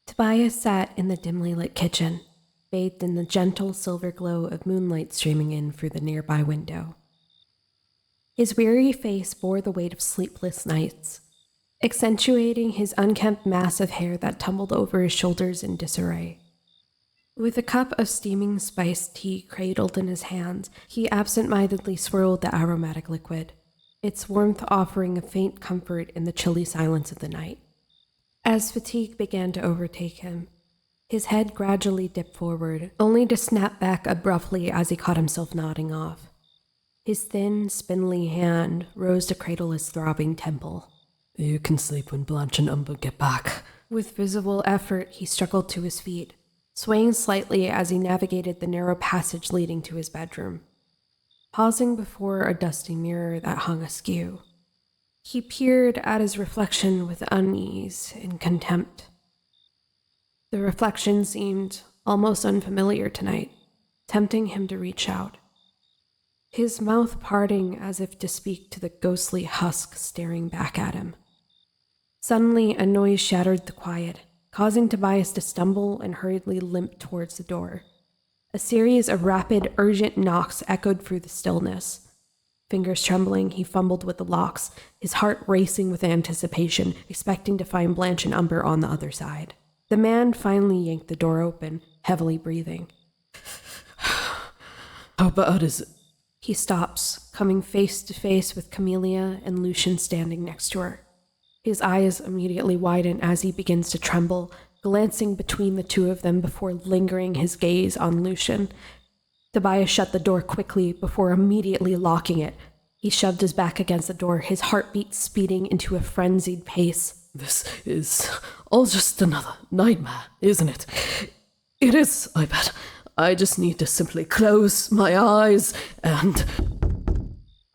Tobias sat in the dimly lit kitchen, bathed in the gentle silver glow of moonlight streaming in through the nearby window. His weary face bore the weight of sleepless nights, accentuating his unkempt mass of hair that tumbled over his shoulders in disarray. With a cup of steaming spiced tea cradled in his hands, he absent-mindedly swirled the aromatic liquid, its warmth offering a faint comfort in the chilly silence of the night. As fatigue began to overtake him, his head gradually dipped forward, only to snap back abruptly as he caught himself nodding off. His thin, spindly hand rose to cradle his throbbing temple. You can sleep when Blanche and Umber get back. With visible effort, he struggled to his feet, swaying slightly as he navigated the narrow passage leading to his bedroom. Pausing before a dusty mirror that hung askew, he peered at his reflection with unease and contempt. The reflection seemed almost unfamiliar tonight, tempting him to reach out, his mouth parting as if to speak to the ghostly husk staring back at him. Suddenly, a noise shattered the quiet, causing Tobias to stumble and hurriedly limp towards the door. A series of rapid, urgent knocks echoed through the stillness. Fingers trembling, he fumbled with the locks, his heart racing with anticipation, expecting to find Blanche and Umber on the other side. The man finally yanked the door open, heavily breathing. How bad is it? He stops, coming face to face with Camellia and Lucian standing next to her. His eyes immediately widen as he begins to tremble, glancing between the two of them before lingering his gaze on Lucian. Tobias shut the door quickly before immediately locking it. He shoved his back against the door, his heartbeat speeding into a frenzied pace. This is all just another nightmare, isn't it? It is, I bet. I just need to simply close my eyes and...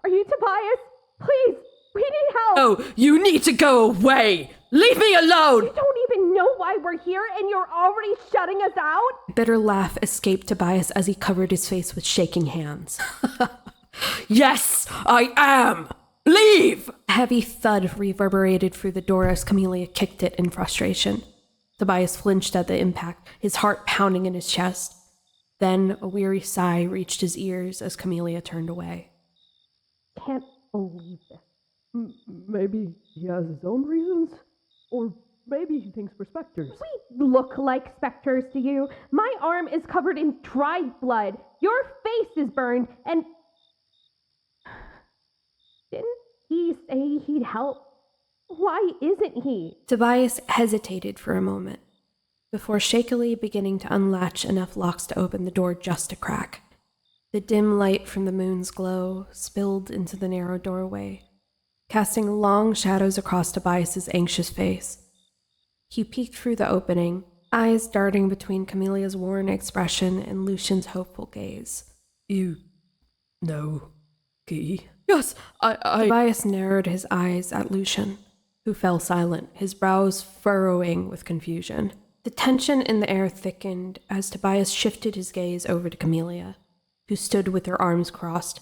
Are you Tobias? Please, we need help! Oh, you need to go away! Leave me alone! You don't even know why we're here and you're already shutting us out? A bitter laugh escaped Tobias as he covered his face with shaking hands. Yes, I am! Leave! A heavy thud reverberated through the door as Camellia kicked it in frustration. Tobias flinched at the impact, his heart pounding in his chest. Then a weary sigh reached his ears as Camellia turned away. Can't believe this. Maybe he has his own reasons? Or maybe he thinks we're specters. We look like specters to you. My arm is covered in dried blood. Your face is burned, and... Didn't he say he'd help? Why isn't he? Tobias hesitated for a moment, before shakily beginning to unlatch enough locks to open the door just a crack. The dim light from the moon's glow spilled into the narrow doorway, casting long shadows across Tobias's anxious face. He peeked through the opening, eyes darting between Camelia's worn expression and Lucian's hopeful gaze. You know, Guy? Yes, I... Tobias narrowed his eyes at Lucian, who fell silent, his brows furrowing with confusion. The tension in the air thickened as Tobias shifted his gaze over to Camellia, who stood with her arms crossed,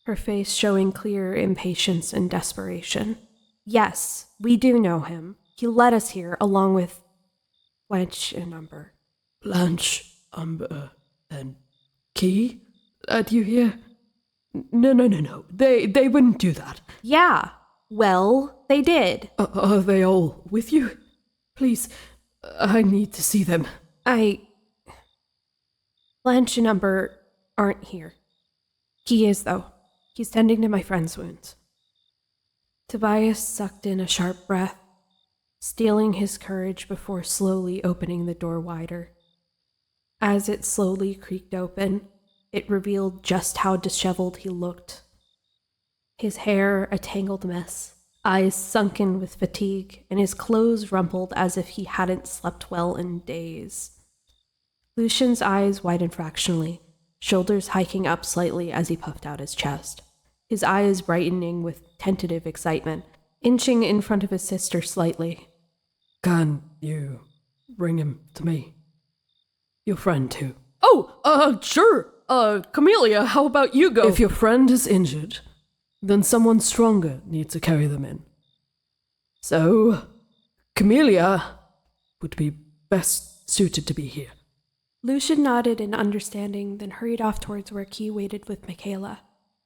her face showing clear impatience and desperation. Yes, we do know him. He led us here, along with Blanche and Umber. Blanche, Umber, and Guy? Led you here? No. They wouldn't do that. Yeah, well, they did. Are they all with you? Please, I need to see them. Blanche and Umber aren't here. He is, though. He's tending to my friend's wounds. Tobias sucked in a sharp breath, steeling his courage before slowly opening the door wider. As it slowly creaked open, it revealed just how disheveled he looked. His hair a tangled mess, eyes sunken with fatigue, and his clothes rumpled as if he hadn't slept well in days. Lucian's eyes widened fractionally, shoulders hiking up slightly as he puffed out his chest, his eyes brightening with tentative excitement, inching in front of his sister slightly. Can you bring him to me? Your friend, too. Oh, sure. Camellia, how about you go? If your friend is injured, then someone stronger needs to carry them in. So, Camellia would be best suited to be here. Lucian nodded in understanding, then hurried off towards where Key waited with Michaela.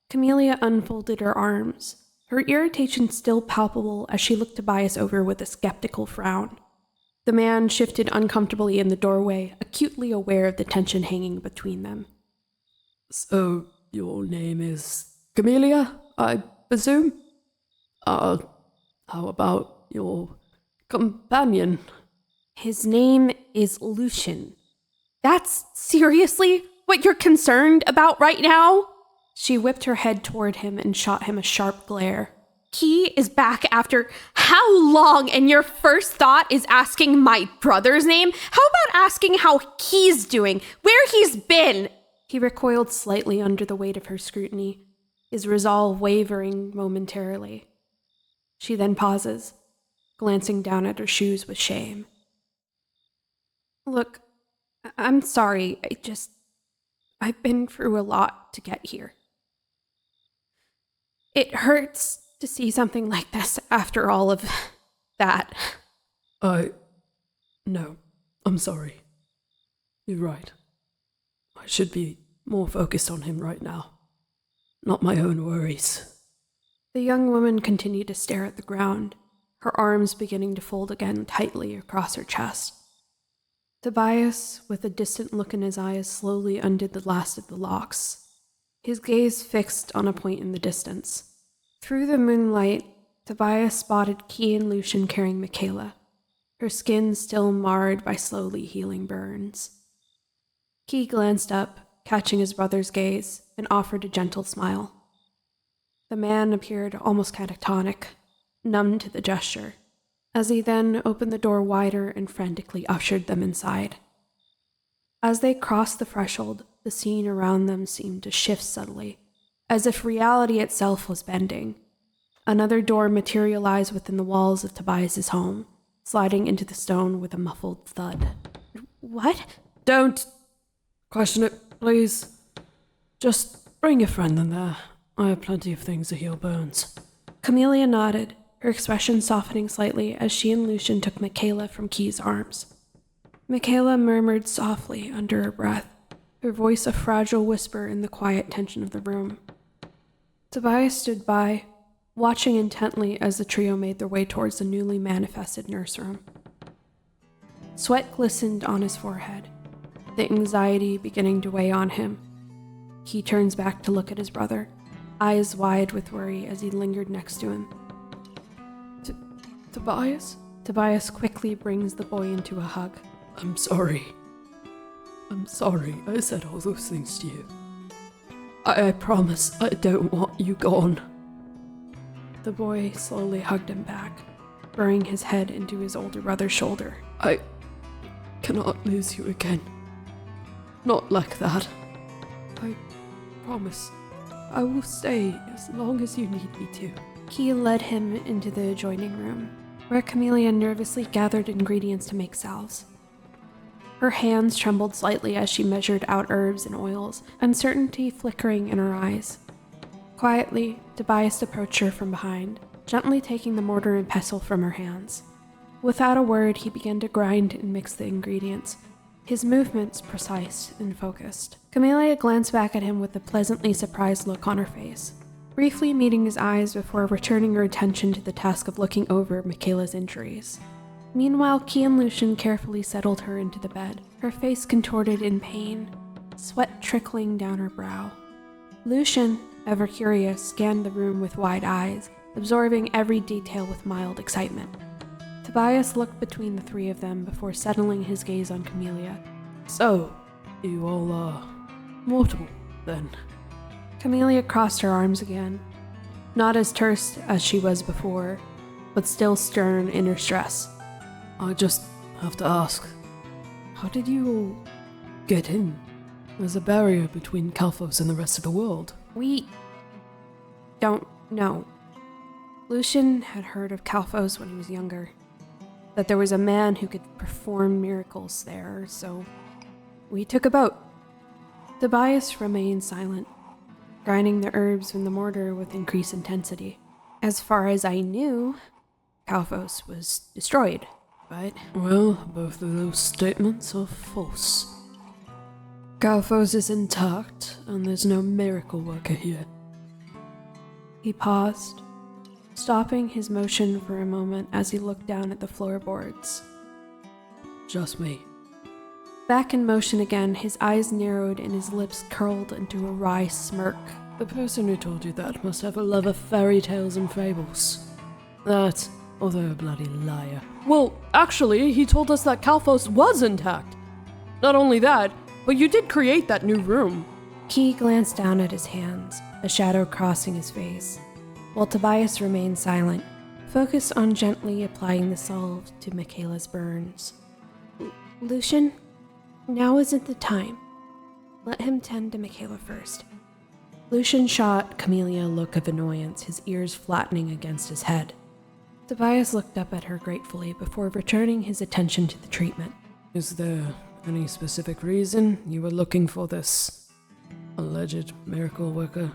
Camellia unfolded her arms, her irritation still palpable as she looked Tobias over with a skeptical frown. The man shifted uncomfortably in the doorway, acutely aware of the tension hanging between them. So, your name is Camellia, I presume? How about your companion? His name is Lucian. That's seriously what you're concerned about right now? She whipped her head toward him and shot him a sharp glare. Key is back after how long, and your first thought is asking my brother's name? How about asking how he's doing, where he's been? He recoiled slightly under the weight of her scrutiny, his resolve wavering momentarily. She then pauses, glancing down at her shoes with shame. Look, I'm sorry, I've been through a lot to get here. It hurts to see something like this after all of that. No, I'm sorry. You're right. I should be more focused on him right now. Not my own worries. The young woman continued to stare at the ground, her arms beginning to fold again tightly across her chest. Tobias, with a distant look in his eyes, slowly undid the last of the locks, his gaze fixed on a point in the distance. Through the moonlight, Tobias spotted Key and Lucian carrying Michaela, her skin still marred by slowly healing burns. Key glanced up, catching his brother's gaze, and offered a gentle smile. The man appeared almost catatonic, numb to the gesture, as he then opened the door wider and frantically ushered them inside. As they crossed the threshold, the scene around them seemed to shift subtly, as if reality itself was bending. Another door materialized within the walls of Tobias's home, sliding into the stone with a muffled thud. What? Don't question it, please. Just bring your friend in there. I have plenty of things to heal burns. Camellia nodded, her expression softening slightly as she and Lucian took Michaela from Key's arms. Michaela murmured softly under her breath, her voice a fragile whisper in the quiet tension of the room. Tobias stood by, watching intently as the trio made their way towards the newly manifested nurse room. Sweat glistened on his forehead, the anxiety beginning to weigh on him. He turns back to look at his brother, eyes wide with worry as he lingered next to him. Tobias? Tobias quickly brings the boy into a hug. I'm sorry. I'm sorry I said all those things to you. I promise I don't want you gone. The boy slowly hugged him back, burying his head into his older brother's shoulder. I cannot lose you again. Not like that. I promise I will stay as long as you need me to. Key led him into the adjoining room, where Camellia nervously gathered ingredients to make salves. Her hands trembled slightly as she measured out herbs and oils, uncertainty flickering in her eyes. Quietly, Tobias approached her from behind, gently taking the mortar and pestle from her hands. Without a word, he began to grind and mix the ingredients, his movements precise and focused. Camellia glanced back at him with a pleasantly surprised look on her face, briefly meeting his eyes before returning her attention to the task of looking over Michaela's injuries. Meanwhile, Key and Lucian carefully settled her into the bed, her face contorted in pain, sweat trickling down her brow. Lucian, ever curious, scanned the room with wide eyes, absorbing every detail with mild excitement. Tobias looked between the three of them before settling his gaze on Camellia. So, you all are mortal, then? Camellia crossed her arms again, not as terse as she was before, but still stern in her stress. I just have to ask, how did you all get in? There's a barrier between Kalphos and the rest of the world. We don't know. Lucian had heard of Kalphos when he was younger, that there was a man who could perform miracles there, so we took a boat. Tobias remained silent, grinding the herbs in the mortar with increased intensity. As far as I knew, Kalphos was destroyed. right? Well, both of those statements are false. Kalphos is intact, and there's no miracle worker here. He paused, stopping his motion for a moment as he looked down at the floorboards. Just me. Back in motion again, his eyes narrowed and his lips curled into a wry smirk. The person who told you that must have a love of fairy tales and fables. That, although a bloody liar. Well, actually, he told us that Kalphos was intact. Not only that, but you did create that new room. Key glanced down at his hands, a shadow crossing his face, while Tobias remained silent, focused on gently applying the salve to Michaela's burns. Lucian, now isn't the time. Let him tend to Michaela first. Lucian shot Camellia a look of annoyance, his ears flattening against his head. Tobias looked up at her gratefully before returning his attention to the treatment. Is there any specific reason you were looking for this alleged miracle worker?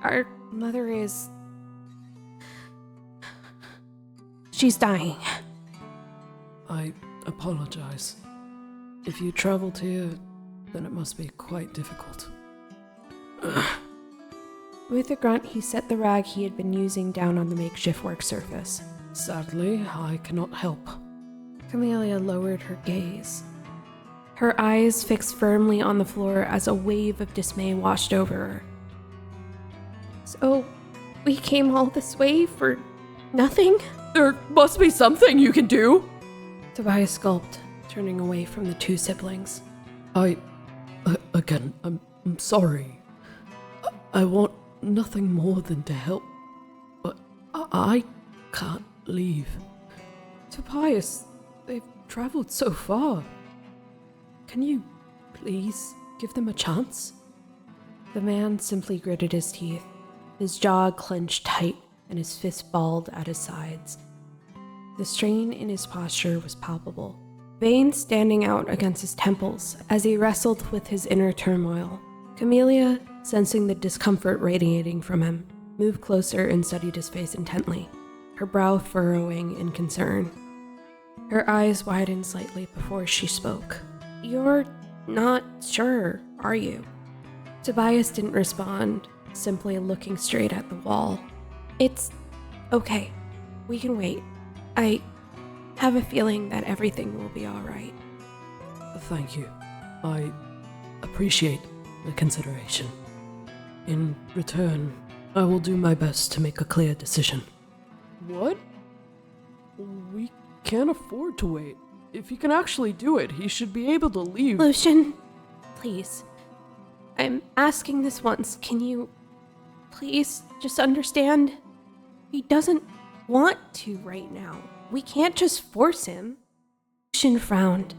Our mother is... she's dying. I apologize. If you traveled here, then it must be quite difficult. With a grunt, he set the rag he had been using down on the makeshift work surface. Sadly, I cannot help. Camellia lowered her gaze, her eyes fixed firmly on the floor as a wave of dismay washed over her. So, we came all this way for nothing? There must be something you can do! Tobias gulped, turning away from the two siblings. I'm sorry. I want nothing more than to help, but I can't leave. Tobias, they've traveled so far. Can you please give them a chance? The man simply gritted his teeth, his jaw clenched tight and his fist balled at his sides. The strain in his posture was palpable, veins standing out against his temples as he wrestled with his inner turmoil. Camellia, sensing the discomfort radiating from him, moved closer and studied his face intently, her brow furrowing in concern. Her eyes widened slightly before she spoke. You're not sure, are you? Tobias didn't respond, simply looking straight at the wall. It's okay. We can wait. I have a feeling that everything will be all right. Thank you. I appreciate the consideration. In return, I will do my best to make a clear decision. What? We can't afford to wait. If he can actually do it, he should be able to leave. Lucian, please. I'm asking this once. Can you please just understand? He doesn't want to right now. We can't just force him. Lucian frowned,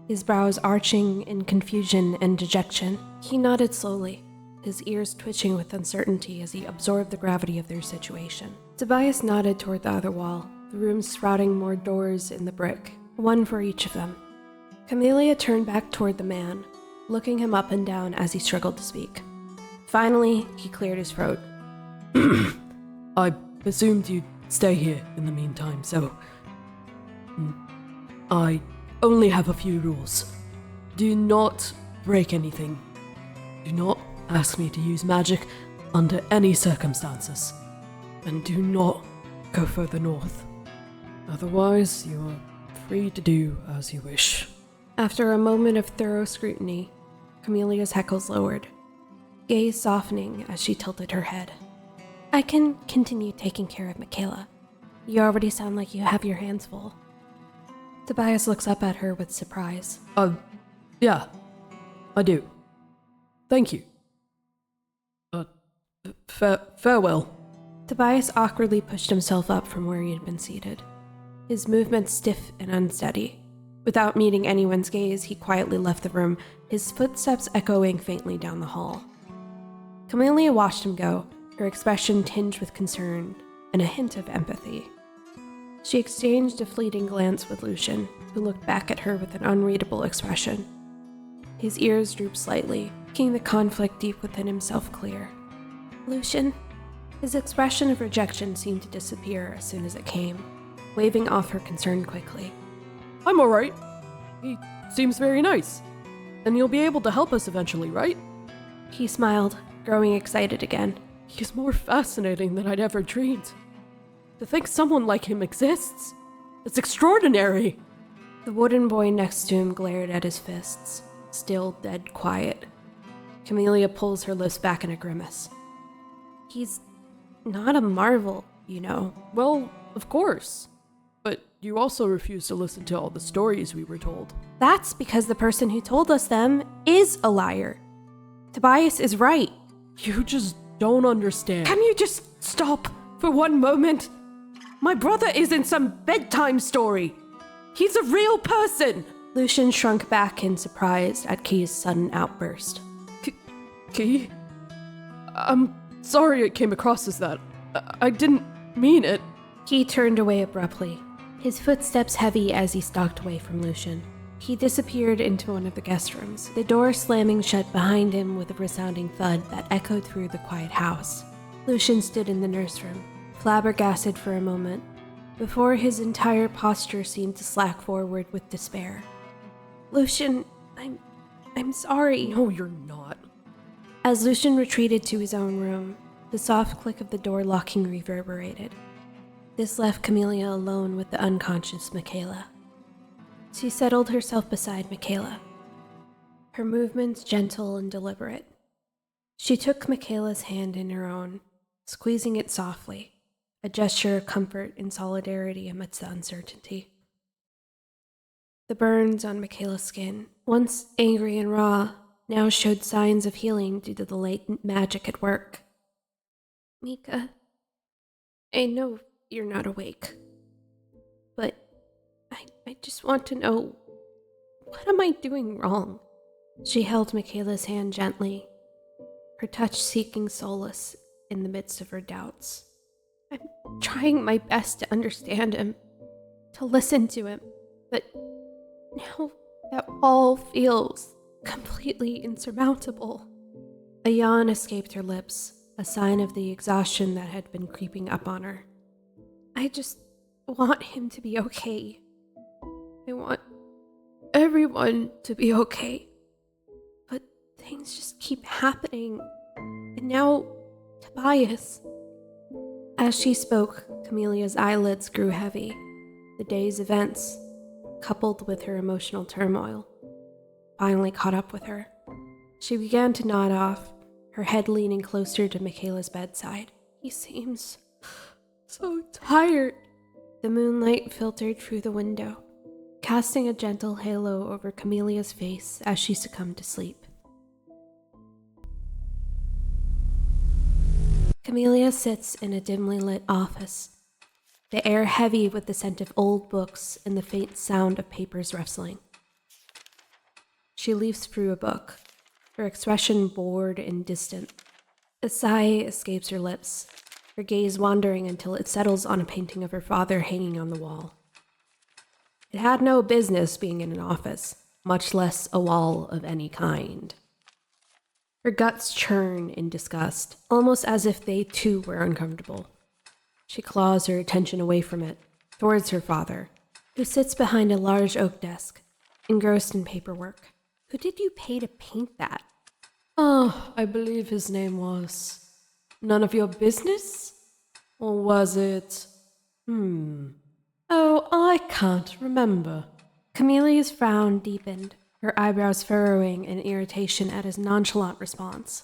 his brows arching in confusion and dejection. He nodded slowly, his ears twitching with uncertainty as he absorbed the gravity of their situation. Tobias nodded toward the other wall, the room sprouting more doors in the brick, one for each of them. Camellia turned back toward the man, looking him up and down as he struggled to speak. Finally, he cleared his throat. I presumed you'd stay here in the meantime, so... I only have a few rules. Do not break anything. Do not ask me to use magic under any circumstances. And do not go further north. Otherwise, you are free to do as you wish. After a moment of thorough scrutiny, Camelia's heckles lowered, gaze softening as she tilted her head. I can continue taking care of Michaela. You already sound like you have your hands full. Tobias looks up at her with surprise. Yeah, I do. Thank you. Farewell. Tobias awkwardly pushed himself up from where he had been seated, his movements stiff and unsteady. Without meeting anyone's gaze, he quietly left the room, his footsteps echoing faintly down the hall. Camellia watched him go, her expression tinged with concern and a hint of empathy. She exchanged a fleeting glance with Lucian, who looked back at her with an unreadable expression. His ears drooped slightly, making the conflict deep within himself clear. Lucian? His expression of rejection seemed to disappear as soon as it came, waving off her concern quickly. I'm alright. He seems very nice. And he'll be able to help us eventually, right? He smiled, growing excited again. He's more fascinating than I'd ever dreamed. To think someone like him exists, it's extraordinary. The wooden boy next to him glared at his fists, still dead quiet. Camellia pulls her lips back in a grimace. He's not a marvel, you know. Well, of course. But you also refuse to listen to all the stories we were told. That's because the person who told us them is a liar. Tobias is right. You just don't understand. Can you just stop for one moment? My brother isn't some bedtime story. He's a real person. Lucian shrunk back in surprise at Key's sudden outburst. Key? I'm sorry it came across as that. I didn't mean it. Key turned away abruptly, his footsteps heavy as he stalked away from Lucian. He disappeared into one of the guest rooms, the door slamming shut behind him with a resounding thud that echoed through the quiet house. Lucian stood in the nurse room, flabbergasted for a moment, before his entire posture seemed to slack forward with despair. Lucian, I'm sorry. No, you're not. As Lucian retreated to his own room, the soft click of the door locking reverberated. This left Camellia alone with the unconscious Michaela. She settled herself beside Michaela, her movements gentle and deliberate. She took Michaela's hand in her own, squeezing it softly, a gesture of comfort and solidarity amidst the uncertainty. The burns on Michaela's skin, once angry and raw, now showed signs of healing due to the latent magic at work. Mika, I know you're not awake, but I just want to know, what am I doing wrong? She held Michaela's hand gently, her touch seeking solace in the midst of her doubts. I'm trying my best to understand him, to listen to him, but now that all feels completely insurmountable. A yawn escaped her lips, a sign of the exhaustion that had been creeping up on her. I just want him to be okay. I want everyone to be okay. But things just keep happening. And now, Tobias. As she spoke, Camelia's eyelids grew heavy. The day's events, coupled with her emotional turmoil, finally caught up with her. She began to nod off, her head leaning closer to Michaela's bedside. He seems so tired. The moonlight filtered through the window, casting a gentle halo over Camelia's face as she succumbed to sleep. Camellia sits in a dimly lit office, the air heavy with the scent of old books and the faint sound of papers rustling. She leafs through a book, her expression bored and distant. A sigh escapes her lips, her gaze wandering until it settles on a painting of her father hanging on the wall. It had no business being in an office, much less a wall of any kind. Her guts churn in disgust, almost as if they too were uncomfortable. She claws her attention away from it, towards her father, who sits behind a large oak desk, engrossed in paperwork. Who did you pay to paint that? Oh, I believe his name was None of Your Business? Or was it... Oh, I can't remember. Camelia's frown deepened, her eyebrows furrowing in irritation at his nonchalant response.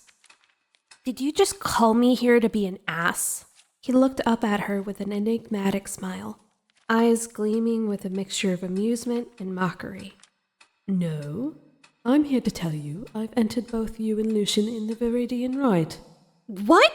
Did you just call me here to be an ass? He looked up at her with an enigmatic smile, eyes gleaming with a mixture of amusement and mockery. No, I'm here to tell you I've entered both you and Lucian in the Viridian Rite. What?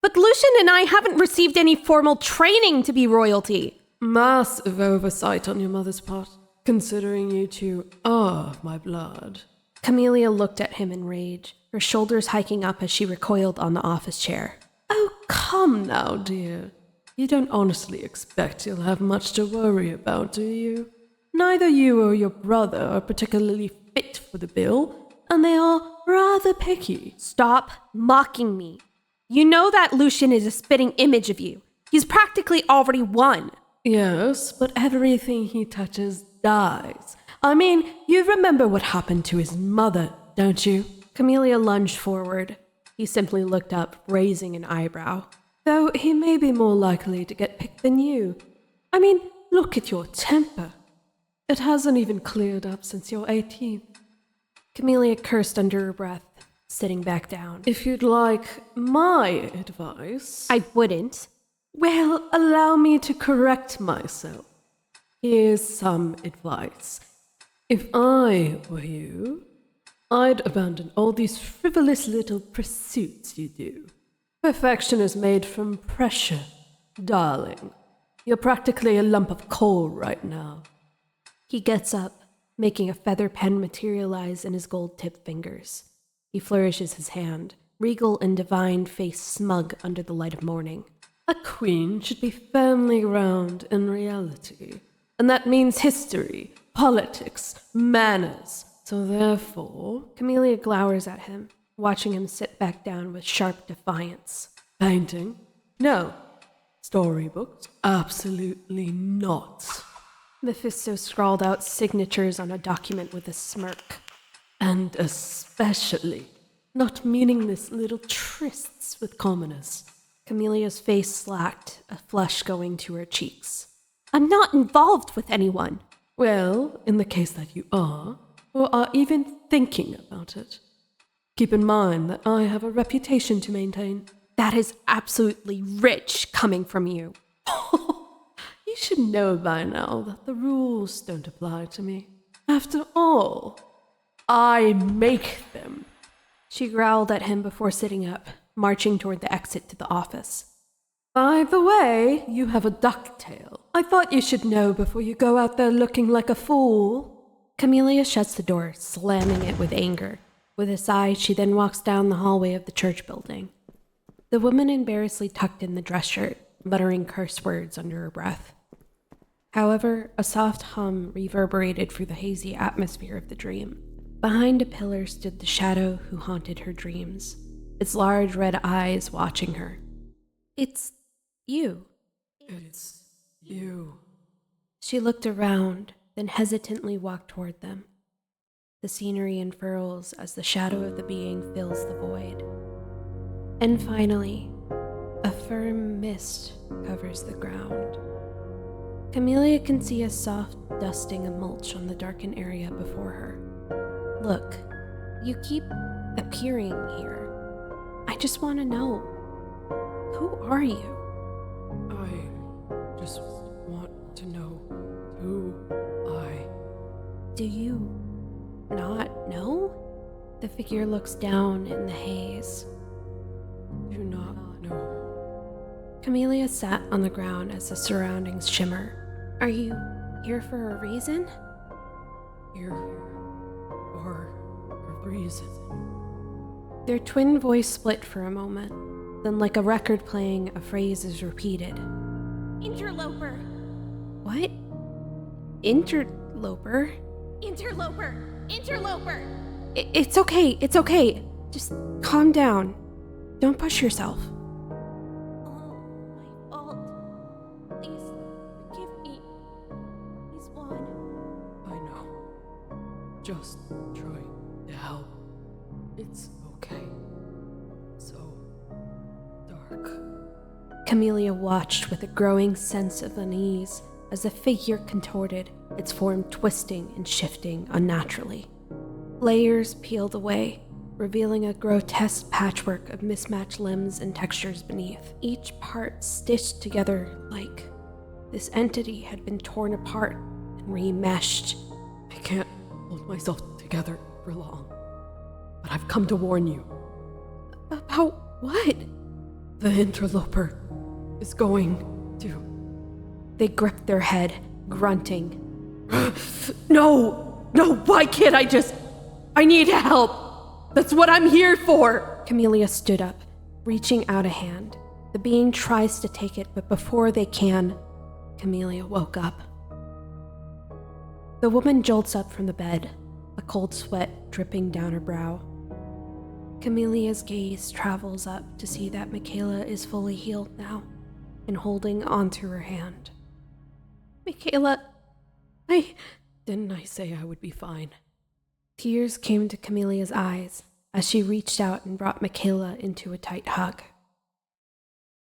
But Lucian and I haven't received any formal training to be royalty. Massive oversight on your mother's part, considering you two are of my blood. Camellia looked at him in rage, her shoulders hiking up as she recoiled on the office chair. Oh, come now, dear. You don't honestly expect you'll have much to worry about, do you? Neither you or your brother are particularly fit for the bill, and they are rather picky. Stop mocking me. You know that Lucian is a spitting image of you. He's practically already won. Yes, but everything he touches dies. I mean, you remember what happened to his mother, don't you? Camellia lunged forward. He simply looked up, raising an eyebrow. Though he may be more likely to get picked than you. I mean, look at your temper. It hasn't even cleared up since your 18th. Camellia cursed under her breath, sitting back down. If you'd like my advice... I wouldn't. Well, allow me to correct myself. Here's some advice. If I were you, I'd abandon all these frivolous little pursuits you do. Perfection is made from pressure, darling. You're practically a lump of coal right now. He gets up, making a feather pen materialize in his gold-tipped fingers. He flourishes his hand, regal and divine, face smug under the light of morning. A queen should be firmly grounded in reality, and that means history, politics, manners. So therefore... Camellia glowers at him, watching him sit back down with sharp defiance. Painting? No. Storybooks? Absolutely not. Mephisto scrawled out signatures on a document with a smirk. And especially not meaningless little trysts with commoners. Camelia's face slacked, a flush going to her cheeks. I'm not involved with anyone. Well, in the case that you are, or are even thinking about it, keep in mind that I have a reputation to maintain. That is absolutely rich coming from you. You should know by now that the rules don't apply to me. After all, I make them. She growled at him before sitting up, marching toward the exit to the office. By the way, you have a ducktail. I thought you should know before you go out there looking like a fool. Camellia shuts the door, slamming it with anger. With a sigh, she then walks down the hallway of the church building. The woman embarrassedly tucked in the dress shirt, muttering curse words under her breath. However, a soft hum reverberated through the hazy atmosphere of the dream. Behind a pillar stood the shadow who haunted her dreams, its large red eyes watching her. It's you. It's you. She looked around, then hesitantly walked toward them. The scenery unfurls as the shadow of the being fills the void. And finally, a firm mist covers the ground. Camellia can see a soft dusting of mulch on the darkened area before her. Look, you keep appearing here. I just want to know, who are you? I just want to know who I... Do you not know? The figure looks down in the haze. Do not know. Camellia sat on the ground as the surroundings shimmer. Are you here for a reason? Here for a reason. Their twin voice split for a moment. Then, like a record playing, a phrase is repeated. Interloper. What? Interloper? Interloper. Interloper. It's okay. It's okay. Just calm down. Don't push yourself. Oh, my fault. Please forgive me. He's won. I know. Just try to help. It's okay. So dark. Camellia watched with a growing sense of unease as the figure contorted, its form twisting and shifting unnaturally. Layers peeled away, revealing a grotesque patchwork of mismatched limbs and textures beneath, each part stitched together like this entity had been torn apart and remeshed. I can't hold myself together for long, but I've come to warn you. About what? The interloper is going to... They gripped their head, grunting. No, why can't I need help. That's what I'm here for. Camellia stood up, reaching out a hand. The being tries to take it, but before they can, Camellia woke up. The woman jolts up from the bed, a cold sweat dripping down her brow. Camelia's gaze travels up to see that Michaela is fully healed now and holding onto her hand. Michaela, Didn't I say I would be fine? Tears came to Camelia's eyes as she reached out and brought Michaela into a tight hug.